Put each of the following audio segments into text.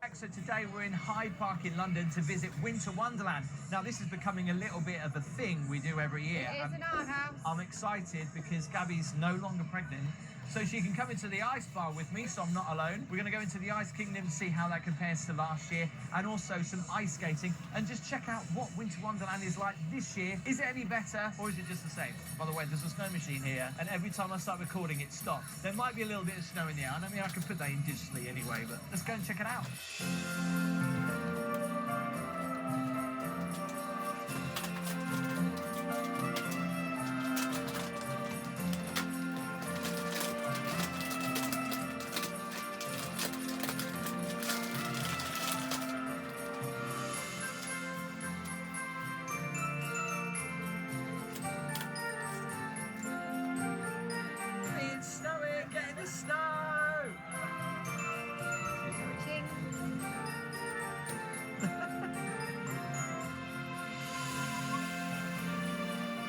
back. So today we're in Hyde Park in London to visit Winter Wonderland. Now this is becoming a little bit of a thing we do every year. It is in our house. I'm excited because Gabby's no longer pregnant, so she can come into the ice bar with me, so I'm not alone. We're going to go into the Ice Kingdom to see how that compares to last year, and also some ice skating, and just check out what Winter Wonderland is like this year. Is it any better, or is it just the same? By the way, there's a snow machine here, and every time I start recording, it stops. There might be a little bit of snow in the air, and I mean, I can put that in digitally anyway, but let's go and check it out.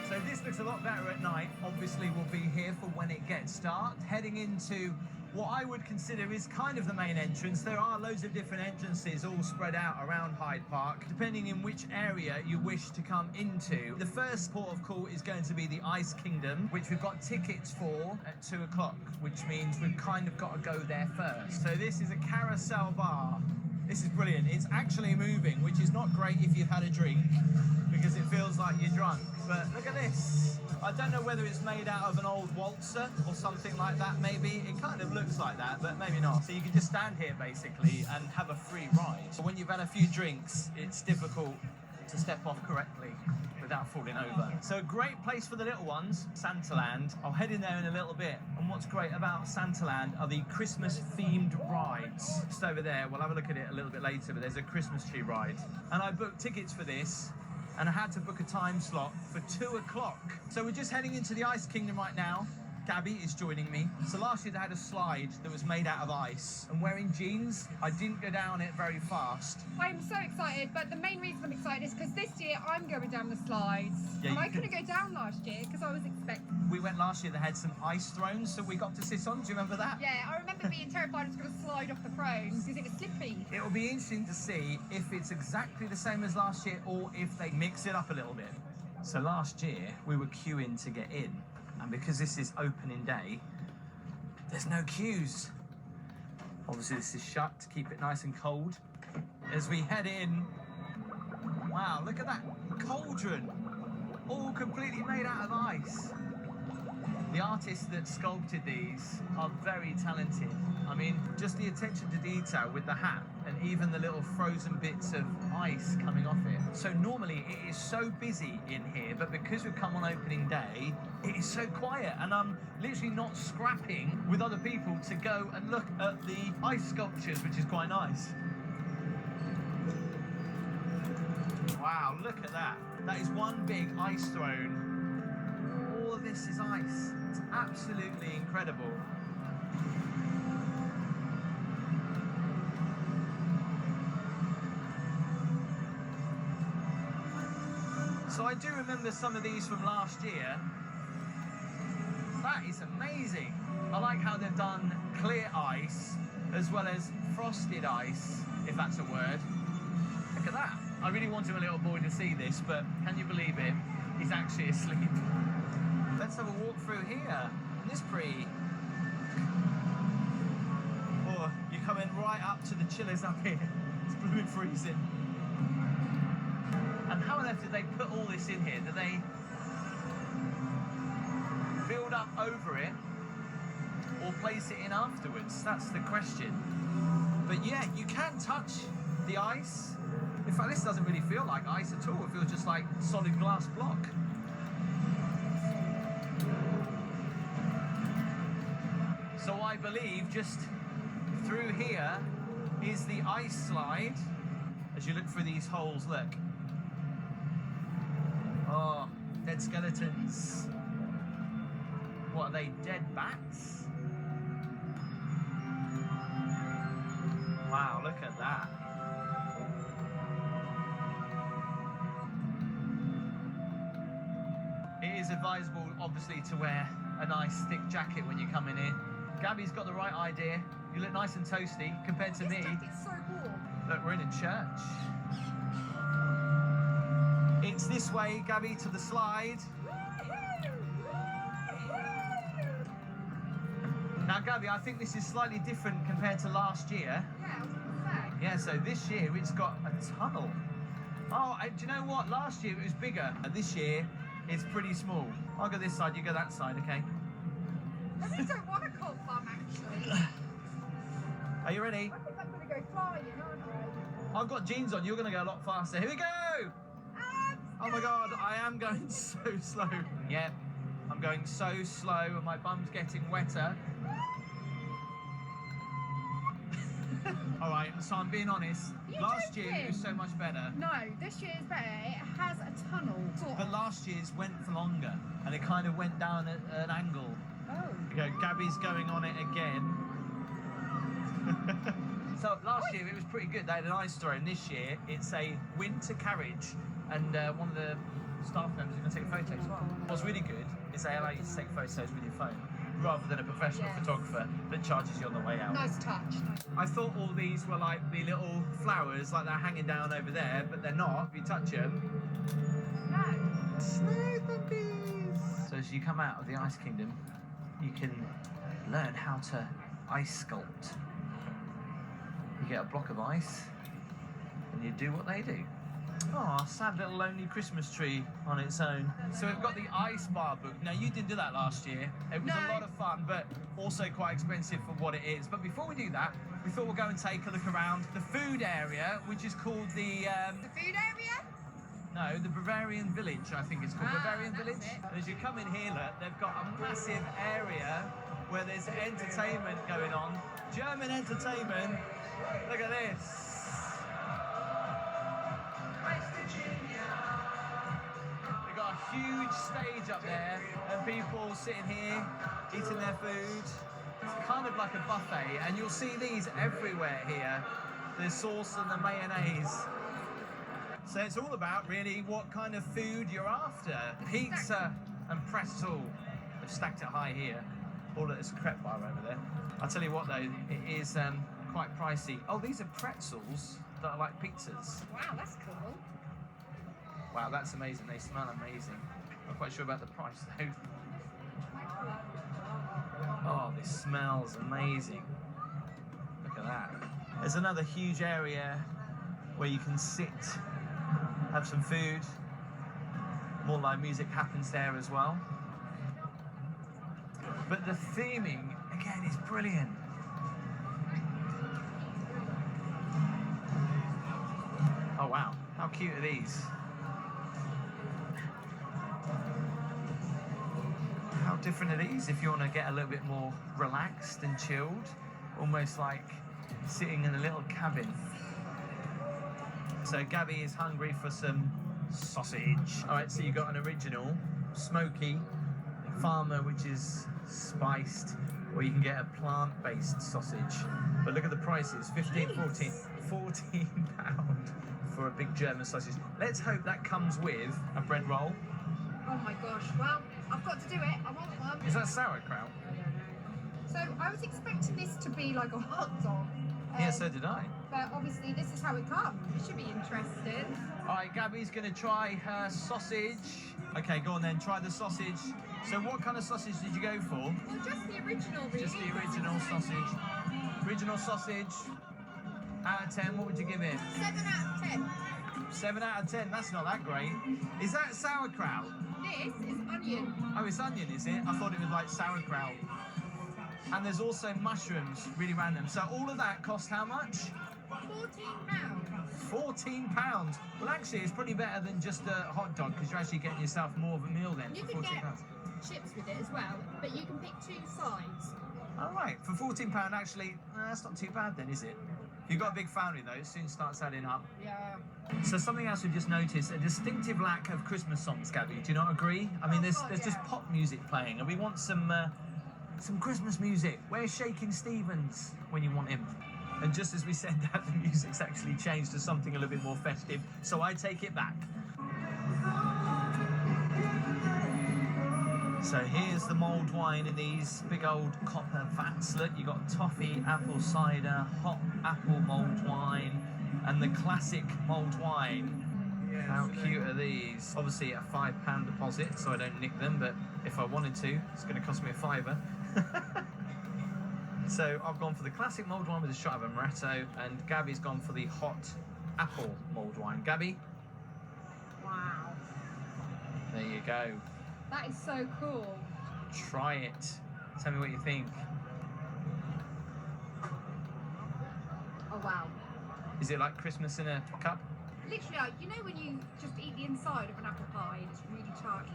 So this looks a lot better at night. Obviously, we'll be here for when it gets dark, heading into what I would consider is kind of the main entrance. There are loads of different entrances all spread out around Hyde Park, depending in which area you wish to come into. The first port of call is going to be the Ice Kingdom, which we've got tickets for at 2 o'clock, which means we've kind of got to go there first. So this is a carousel bar. This is brilliant. It's actually moving, which is not great if you've had a drink, because it feels like you're drunk. But look at this. I don't know whether it's made out of an old waltzer or something like that, maybe. It kind of looks like that, but maybe not. So you can just stand here, basically, and have a free ride. But when you've had a few drinks, it's difficult to step off correctly without falling over. So a great place for the little ones, Santaland. I'll head in there in a little bit. And what's great about Santaland are the Christmas-themed rides. Just over there, we'll have a look at it a little bit later, but there's a Christmas tree ride. And I booked tickets for this, and I had to book a time slot for 2 o'clock. So we're just heading into the Ice Kingdom right now. Gabby is joining me. So last year they had a slide that was made out of ice. And wearing jeans, I didn't go down it very fast. I'm so excited, but the main reason I'm excited is because this year I'm going down the slides. Yeah, and I couldn't go down last year because I was expecting. We went last year, they had some ice thrones, so we got to sit on. Do you remember that? Yeah, I remember being terrified I was going to slide off the thrones because it was slippery. It will be interesting to see if it's exactly the same as last year or if they mix it up a little bit. So last year, we were queuing to get in. And because this is opening day, there's no queues. Obviously this is shut to keep it nice and cold. As we head in, wow, look at that cauldron, all completely made out of ice. The artists that sculpted these are very talented. I mean, just the attention to detail with the hat and even the little frozen bits of ice coming off it. So normally it is so busy in here, but because we've come on opening day, it is so quiet, and I'm literally not scrapping with other people to go and look at the ice sculptures, which is quite nice. Wow, look at that. That is one big ice throne. All of this is ice. It's absolutely incredible. So I do remember some of these from last year. That is amazing. I like how they've done clear ice as well as frosted ice, if that's a word. Look at that. I really wanted my little boy to see this, but can you believe it? He's actually asleep. Let's have a walk through here. Isn't this pretty? Or you're coming right up to the chillers up here. It's blooming freezing. And how on earth did they put all this in here? Did they build up over it or place it in afterwards? That's the question. But yeah, you can touch the ice. In fact, this doesn't really feel like ice at all. It feels just like solid glass block. So I believe just through here is the ice slide. As you look through these holes, look. Oh, dead skeletons. What are they, dead bats? Wow, look at that. It is advisable, obviously, to wear a nice thick jacket when you're coming in. Gabby's got the right idea. You look nice and toasty compared to me. This jacket's so warm. look, we're in a church. It's this way, Gabby, to the slide. Now, Gabby, I think this is slightly different compared to last year. Yeah, I was gonna say. Yeah, so this year it's got a tunnel. Oh, and do you know what? Last year it was bigger. And this year it's pretty small. I'll go this side, you go that side, okay? I really don't want to call fun, actually. Are you ready? I think I'm going to go flying, aren't I? I've got jeans on, you're going to go a lot faster. Here we go! Oh my God, I am going so slow. Yep, I'm going so slow and my bum's getting wetter. All right, so I'm being honest. Last year it was so much better. No, this year is better. It has a tunnel. But last year's went for longer and it kind of went down at an angle. Oh. Okay, Gabby's going on it again. So last year it was pretty good. They had an ice story, and this year it's a winter carriage, and one of the staff members is going to take photos as well. What's really good is they allow you to take photos with your phone, rather than a professional photographer that charges you on the way out. Nice touch. I thought all these were like the little flowers, like they're hanging down over there, but they're not. If you touch them, No. snow bumpies. So as you come out of the Ice Kingdom, you can learn how to ice sculpt. You get a block of ice, and you do what they do. Oh, sad little lonely Christmas tree on its own. So we've got the ice bar book. Now, you didn't do that last year. It was a lot of fun, but also quite expensive for what it is. But before we do that, we thought we'd go and take a look around the food area, which is called the... The food area? No, the Bavarian Village, I think it's called. Bavarian that's Village. it. And as you come in here, look, they've got a massive area where there's entertainment going on. German entertainment. Look at this. They've got a huge stage up there and people sitting here eating their food. It's kind of like a buffet, and you'll see these everywhere here. The sauce and the mayonnaise. So it's all about really what kind of food you're after. Pizza and pretzel. They've stacked it high here. All at this crepe bar over there. I'll tell you what though, it is quite pricey. Oh, these are pretzels that are like pizzas. Wow, that's cool. Wow, that's amazing. They smell amazing. Not quite sure about the price though. Oh, this smells amazing. Look at that. There's another huge area where you can sit, have some food. More live music happens there as well. But the theming, again, is brilliant. Oh wow, how cute are these? How different are these if you want to get a little bit more relaxed and chilled? Almost like sitting in a little cabin. So Gabby is hungry for some sausage. All right, so you've got an original, smoky, farmer, which is spiced, or you can get a plant-based sausage. But look at the prices, 14 pound for a big German sausage. Let's hope that comes with a bread roll. Oh my gosh, well, I've got to do it. I want one. Is that sauerkraut? So I was expecting this to be like a hot dog. Yeah, so did I. But obviously this is how it comes. It should be interesting. All right, Gabby's going to try her sausage. Okay, go on then, try the sausage. So what kind of sausage did you go for? Well, just the original, really. Just the original sausage. Original sausage. Out of 10, what would you give it? 7 out of 10. 7 out of 10, that's not that great. Is that sauerkraut? This is onion. Oh, it's onion, is it? I thought it was like sauerkraut. And there's also mushrooms, really random. So all of that cost how much? £14. £14. Well, actually, it's probably better than just a hot dog because you're actually getting yourself more of a meal then. You for can £14. get chips with it as well, but you can pick 2 sides. All right, for £14, actually, that's not too bad then, is it? If you've got a big family though, it soon starts adding up. Yeah. So something else we've just noticed, a distinctive lack of Christmas songs, Gabby. Do you not agree? I mean, there's just pop music playing, and we want some Christmas music. Where's Shakin' Stevens when you want him? And just as we said that, the music's actually changed to something a little bit more festive, so I take it back. So here's the mulled wine in these big old copper vats. Look, you got toffee, apple cider, hot apple mulled wine, and and the classic mulled wine. How cute are these? Obviously a £5 deposit, so I don't nick them, but if I wanted to, it's going to cost me a fiver. So I've gone for the classic mulled wine with a shot of amaretto, and Gabby's gone for the hot apple mulled wine. Gabby? Wow. There you go. That is so cool. Try it. Tell me what you think. Oh, wow. Is it like Christmas in a cup? Literally, like, you know when you just eat the inside of an apple pie and it's really tarty,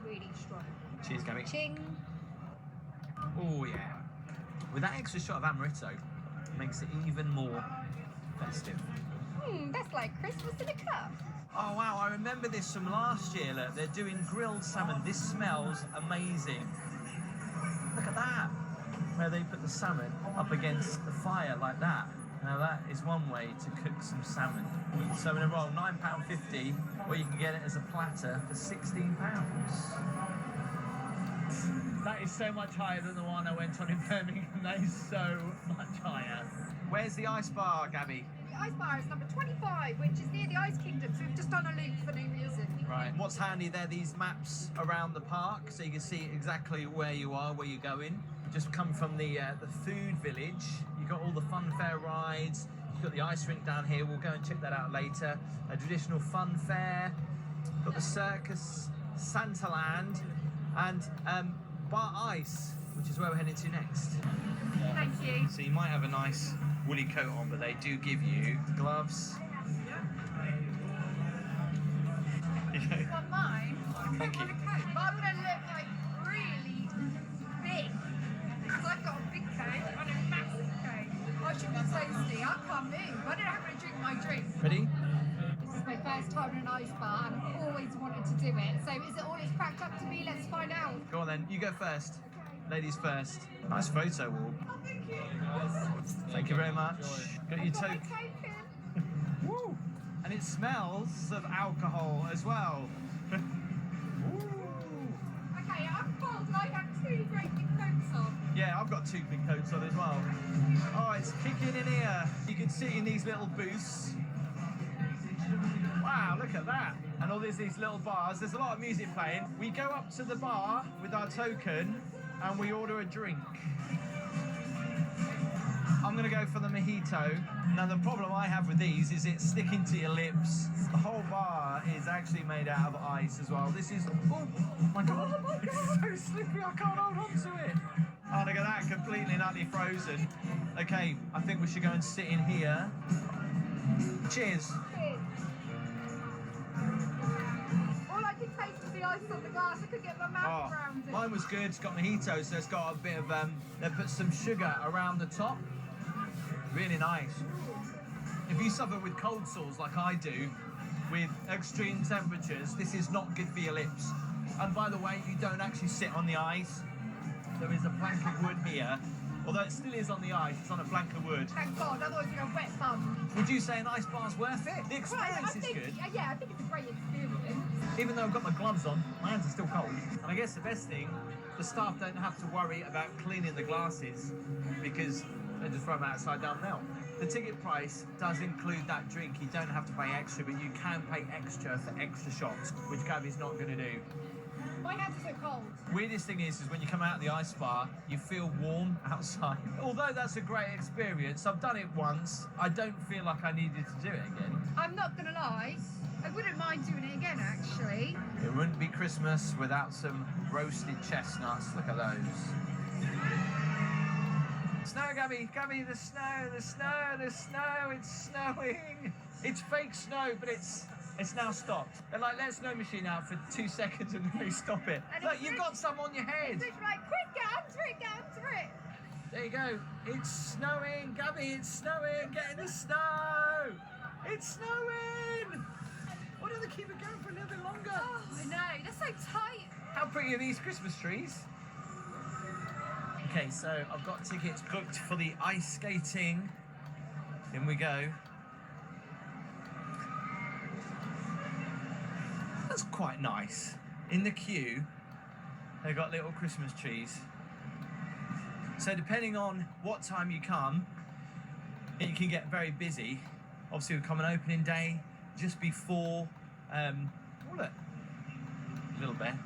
really strong. Cheers, Gabby. Ching. Oh, yeah. With that extra shot of amaretto, makes it even more festive. That's like Christmas in a cup. Oh, wow, I remember this from last year. Look, they're doing grilled salmon. This smells amazing. Look at that. Where they put the salmon up against the fire like that. Now that is one way to cook some salmon. So in a roll, £9.50, or you can get it as a platter for £16. That is so much higher than the one I went on in Birmingham. That is so much higher. Where's the ice bar, Gabby? The ice bar is number 25, which is near the Ice Kingdom, so we've just done a loop for no reason. Right. What's handy, they're these maps around the park, so you can see exactly where you are, where you're going. Just come from the food village. You've got all the fun fair rides. You've got the ice rink down here. We'll go and check that out later. A traditional fun fair. Got the circus, Santaland, and Bar Ice, which is where we're heading to next. Thank you. So you might have a nice woolly coat on, but they do give you gloves. You want mine? I Thank don't you. want a coat, but I'm going to look like really big. Because I've got a big coat and a massive coat. I should be toasty. I can't move. I don't know how to drink my drink. Ready? This is my first time in an ice bar and I've always wanted to do it. So is it all it's cracked up to be? Let's find out. Go on then, you go first. Ladies first. Nice photo wall. Oh, thank you. Thank you very much. Got your I've got my token. token. Woo! And it smells of alcohol as well. Ooh. Okay, I'm cold and I have two great big coats on. Yeah, I've got two big coats on as well. Oh, it's kicking in here. You can sit in these little booths. Wow, look at that. And all these little bars. There's a lot of music playing. We go up to the bar with our token and we order a drink. I'm going to go for the mojito. Now, the problem I have with these is it's sticking to your lips. The whole bar is actually made out of ice as well. This is... Oh, my God. Oh, my God. It's so slippery. I can't hold on to it. Oh, look at that. Completely and utterly frozen. Okay, I think we should go and sit in here. Cheers. All I could taste was the ice on the glass. I couldn't get my mouth around it. Mine was good. It's got mojito, so it's got a bit of... they put some sugar around the top. Really nice. If you suffer with cold sores like I do, with extreme temperatures, this is not good for your lips. And by the way, you don't actually sit on the ice. There is a plank of wood here. Although it still is on the ice, it's on a plank of wood. Thank God, otherwise you're a wet bum. Would you say an ice bar's worth it? The experience is good. Yeah, I think it's a great experience. Even though I've got my gloves on, my hands are still cold. And I guess the best thing, the staff don't have to worry about cleaning the glasses because they just throw them outside, they'll melt. The ticket price does include that drink. You don't have to pay extra, but you can pay extra for extra shots, which Gabby's not going to do. My hands are so cold. Weirdest thing is when you come out of the ice bar, you feel warm outside. Although that's a great experience, I've done it once. I don't feel like I needed to do it again. I'm not gonna lie, I wouldn't mind doing it again actually. It wouldn't be Christmas without some roasted chestnuts. Look at those. Snow, Gabby, Gabby, the snow, the snow, the snow, it's snowing. It's fake snow, but it's now stopped. They're like, let snow machine out for 2 seconds and then they stop it. And Look, it's you've got some on your head. It's like, quick, get onto it. There you go. It's snowing, Gabby, it's snowing. Get in the snow. It's snowing. Why don't they keep it going for a little bit longer? Oh, I know, they're so tight. How pretty are these Christmas trees? Okay, so I've got tickets booked for the ice skating. In we go. That's quite nice. In the queue, they've got little Christmas trees. So depending on what time you come, it can get very busy. Obviously, we come on opening day just before. Oh look, little bear.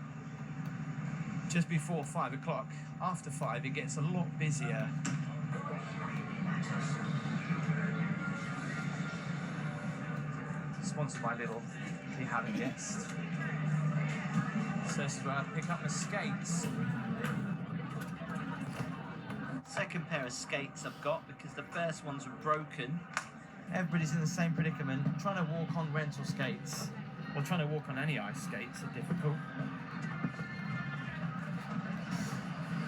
Just before 5 o'clock. After 5, it gets a lot busier. Sponsored by Lidl, if you haven't guessed. So this is where I pick up my skates. Second pair of skates I've got because the first ones were broken. Everybody's in the same predicament. Trying to walk on rental skates, or trying to walk on any ice skates, are difficult.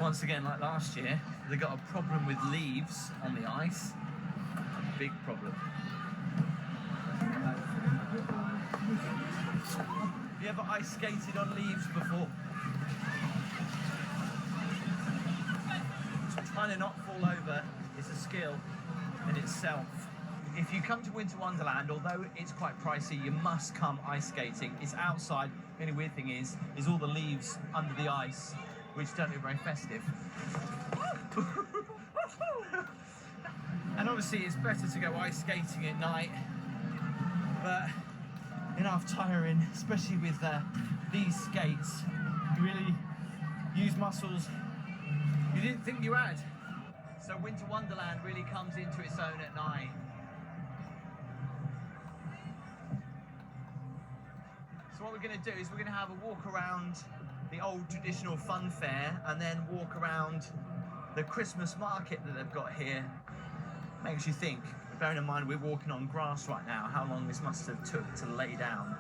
Once again, like last year, they got a problem with leaves on the ice. Big problem. Have you ever ice skated on leaves before? Trying to not fall over is a skill in itself. If you come to Winter Wonderland, although it's quite pricey, you must come ice skating. It's outside. The only weird thing is all the leaves under the ice, which don't look very festive. And obviously it's better to go ice skating at night, but enough tiring, especially with these skates. You really use muscles you didn't think you had. So Winter Wonderland really comes into its own at night. So what we're going to do is we're going to have a walk around the old traditional fun fair and then walk around the Christmas market that they've got here. Makes you think, bearing in mind we're walking on grass right now, how long this must have took to lay down.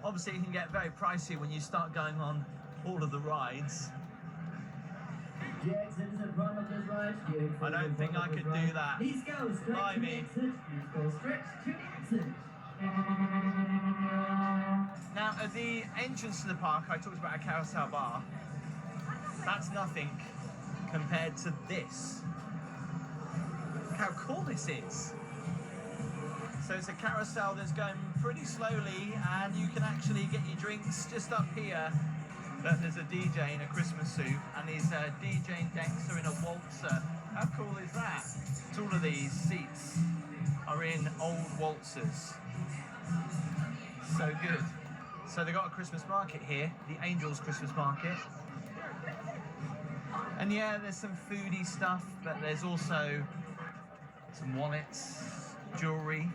Obviously it can get very pricey when you start going on all of the rides. I don't think I could do that. Blimey. Now at the entrance to the park I talked about a carousel bar. That's nothing compared to this. Look how cool this is. So it's a carousel that's going pretty slowly and you can actually get your drinks just up here. Look, there's a DJ in a Christmas suit and he's DJing Dexter in a waltzer. How cool is that? So all of these seats are in old waltzers. So good. So they've got a Christmas market here, the Angels Christmas Market. And yeah, there's some foodie stuff, but there's also some wallets, jewellery.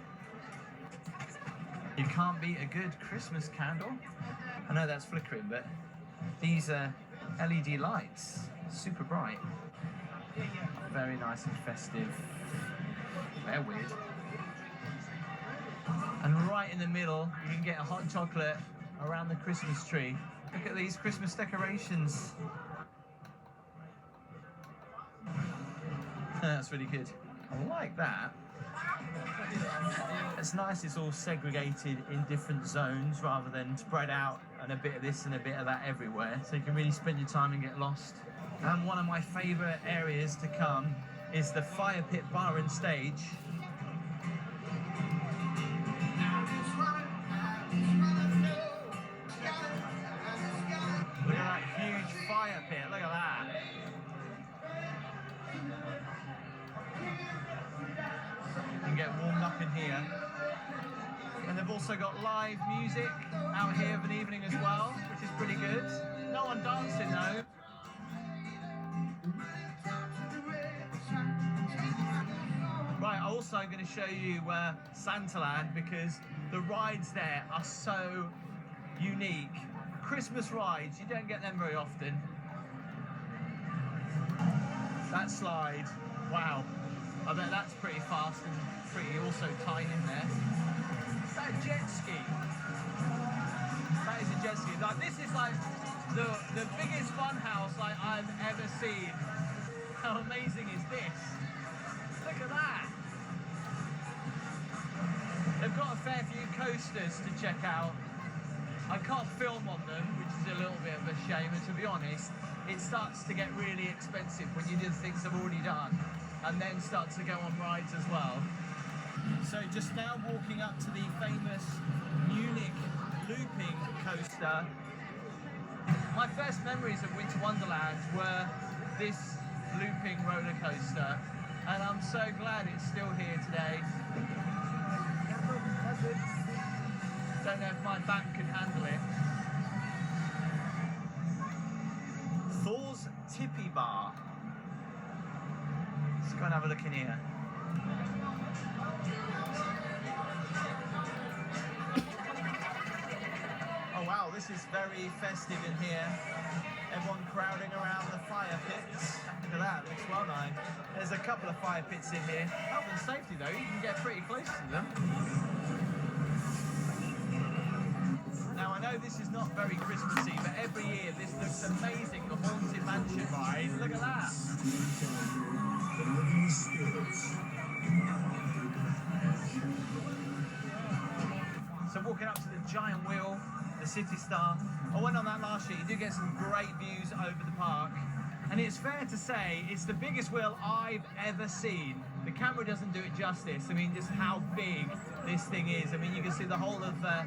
You can't beat a good Christmas candle. I know that's flickering, but these are LED lights, super bright. Very nice and festive. They're weird. And right in the middle, you can get a hot chocolate around the Christmas tree. Look at these Christmas decorations. That's really good. I like that. It's nice it's all segregated in different zones rather than spread out and a bit of this and a bit of that everywhere. So you can really spend your time and get lost. And one of my favourite areas to come is the fire pit bar and stage. Look at that huge fire pit, look at that. You can get warmed up in here. And they've also got live music out here of an evening as well, which is pretty good. No one dancing though. Right, I'm also going to show you Santaland because the rides there are so unique. Christmas rides, you don't get them very often. That slide, wow. I bet that's pretty fast and pretty also tight in there. Is that a jet ski? That is a jet ski. Like, this is like the biggest fun house like I've ever seen. How amazing is this? Look at that. They've got a fair few coasters to check out. I can't film on them, which is a little bit of a shame, and to be honest, it starts to get really expensive when you do the things I've already done and then start to go on rides as well. So just now walking up to the famous Munich looping coaster. My first memories of Winter Wonderland were this looping roller coaster, and I'm so glad it's still here today. Don't know if my back could handle it. Thor's Tippy Bar. Let's go and have a look in here. Oh wow, this is very festive in here. Everyone crowding around the fire pits. Look at that, looks well nice. There's a couple of fire pits in here. Health and safety though, you can get pretty close to them. Now I know this is not very Christmassy, but every year this looks amazing. The Haunted Mansion ride, look at that. So walking up to the giant wheel, the City Star. I went on that last year. You do get some great views over the park. And it's fair to say it's the biggest wheel I've ever seen. The camera doesn't do it justice. I mean, just how big this thing is. I mean, you can see the whole of the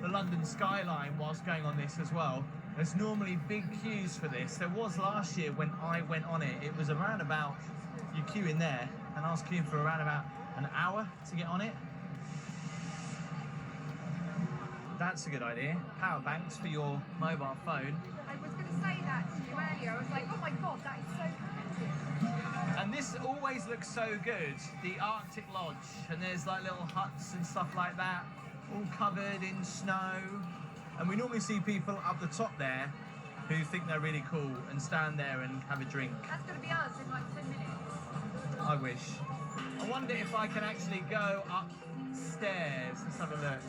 London skyline whilst going on this as well. There's normally big queues for this. There was last year when I went on it. It was around about, you queue in there, and I was queuing for around about an hour to get on it. That's a good idea. Power banks for your mobile phone. I was going to say that to you earlier. I was like, oh my God, that is so pretty. And this always looks so good. The Arctic Lodge, and there's like little huts and stuff like that, all covered in snow. And we normally see people up the top there who think they're really cool and stand there and have a drink. That's going to be us in like 10 minutes. I wish. I wonder if I can actually go upstairs. Let's have a look.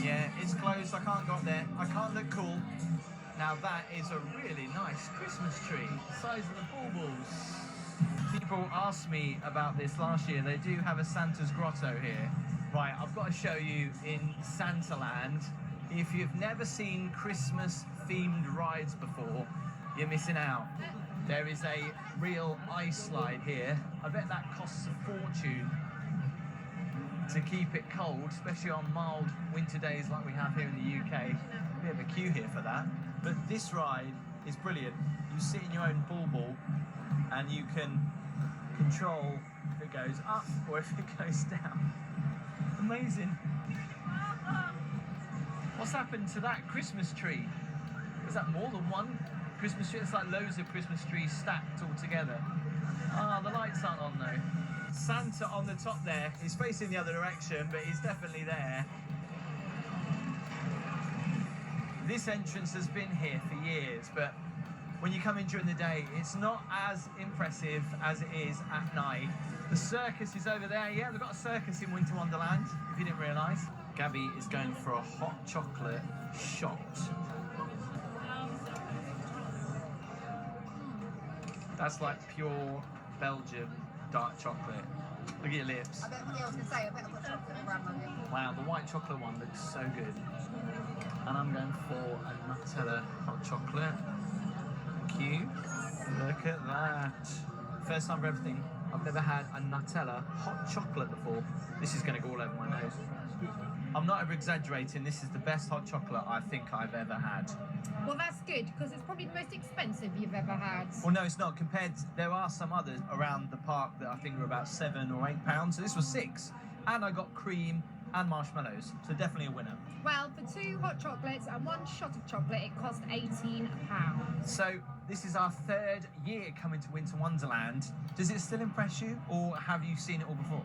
Yeah, it's closed. I can't go up there. I can't look cool. Now that is a really nice Christmas tree. The size of the baubles. People asked me about this last year. They do have a Santa's grotto here. Right, I've got to show you in Santaland. If you've never seen Christmas-themed rides before, you're missing out. There is a real ice slide here. I bet that costs a fortune to keep it cold, especially on mild winter days like we have here in the UK. A bit of a queue here for that. But this ride is brilliant. You sit in your own bauble and you can control if it goes up or if it goes down. Amazing. What's happened to that Christmas tree? Is that more than one Christmas tree? It's like loads of Christmas trees stacked all together. Ah, the lights aren't on though. Santa on the top there. He's facing the other direction, but he's definitely there. This entrance has been here for years, but when you come in during the day, it's not as impressive as it is at night. The circus is over there. Yeah, they've got a circus in Winter Wonderland, if you didn't realise. Gabby is going for a hot chocolate shot. That's like pure Belgian dark chocolate. Look at your lips. I was going to say, I bet I've got chocolate around my lip. Wow, the white chocolate one looks so good. And I'm going for a Nutella hot chocolate. Thank you. Look at that. First time for everything. I've never had a Nutella hot chocolate before. This is going to go all over my nose. I'm not ever exaggerating. This is the best hot chocolate I think I've ever had. Well, that's good, because it's probably the most expensive you've ever had. Well, no, it's not. There are some others around the park that I think are about £7 or £8. So this was £6. And I got cream and marshmallows. So definitely a winner. Well, for 2 hot chocolates and 1 shot of chocolate, it cost £18. So this is our 3rd year coming to Winter Wonderland. Does it still impress you, or have you seen it all before?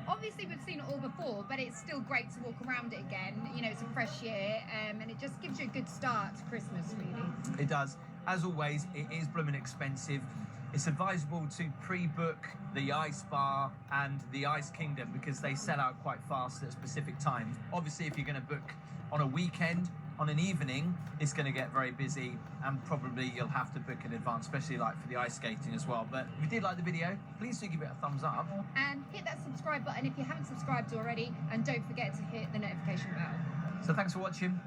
Obviously, we've seen it all before, but it's still great to walk around it again. You know, it's a fresh year, and it just gives you a good start to Christmas, really. It does. As always, it is blooming expensive. It's advisable to pre-book the Ice Bar and the Ice Kingdom because they sell out quite fast at specific times. Obviously, if you're going to book on a weekend, on an evening, it's going to get very busy, and probably you'll have to book in advance, especially like for the ice skating as well. But if you did like the video, please do give it a thumbs up. And hit that subscribe button if you haven't subscribed already, and don't forget to hit the notification bell. So thanks for watching.